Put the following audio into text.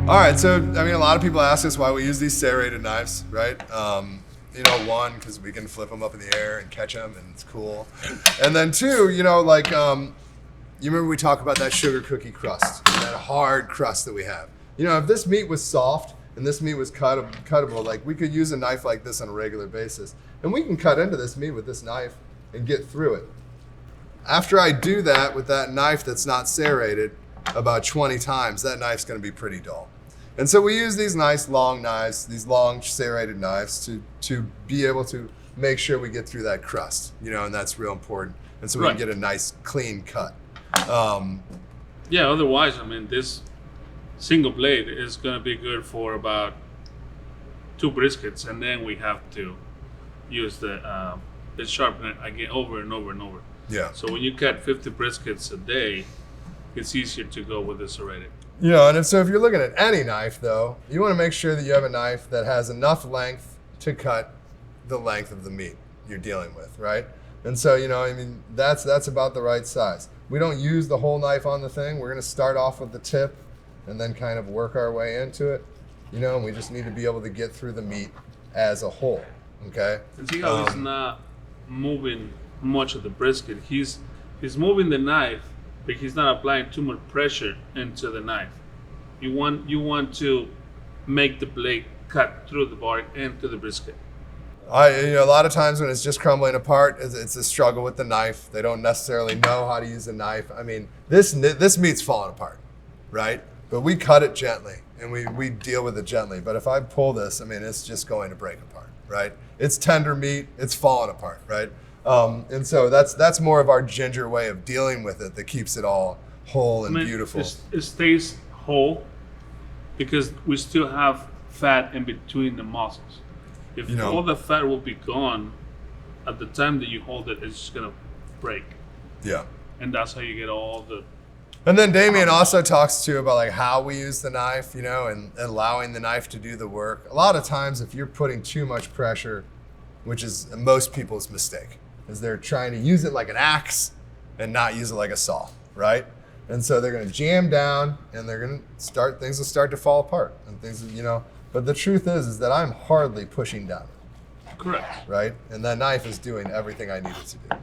All right, so I mean, a lot of people ask us why we use these serrated knives, right? You know, one, because we can flip them up in the air and catch them, and it's cool. And then two, you know, like, you remember we talk about that sugar cookie crust, that hard crust that we have. You know, if this meat was soft and this meat was cuttable, like we could use a knife like this on a regular basis. And we can cut into this meat with this knife and get through it. After I do that with that knife that's not serrated about 20 times, that knife's gonna be pretty dull. And so we use these nice long knives, these long serrated knives to be able to make sure we get through that crust, you know, and that's real important. And so we can get a nice clean cut. Yeah, otherwise, I mean, this single blade is going to be good for about 2 briskets, and then we have to use the sharpener again over and over and over. Yeah. So when you cut 50 briskets a day, it's easier to go with the serrated. You know, and so if you're looking at any knife, though, you want to make sure that you have a knife that has enough length to cut the length of the meat you're dealing with, right? And so, you know, I mean, that's about the right size. We don't use the whole knife on the thing. We're going to start off with the tip and then kind of work our way into it, you know, and we just need to be able to get through the meat as a whole, okay? And see how he's not moving much of the brisket. He's moving the knife, but he's not applying too much pressure into the knife. You want to make the blade cut through the bark into the brisket. You know, a lot of times when it's just crumbling apart, it's a struggle with the knife. They don't necessarily know how to use a knife. I mean, this meat's falling apart, right? But we cut it gently, and we deal with it gently. But if I pull this, I mean, it's just going to break apart, right? It's tender meat. It's falling apart, right? And so that's more of our ginger way of dealing with it that keeps it all whole and beautiful. It stays whole because we still have fat in between the muscles. If all the fat will be gone at the time that you hold it, it's just gonna break. Yeah. And that's how you get all the. And then Damian also talks too about like how we use the knife, you know, and allowing the knife to do the work. A lot of times, if you're putting too much pressure, which is most people's mistake, is they're trying to use it like an axe and not use it like a saw, right? And so they're gonna jam down, and things will start to fall apart, and things, you know. But the truth is that I'm hardly pushing down. Correct. Right? And that knife is doing everything I need it to do.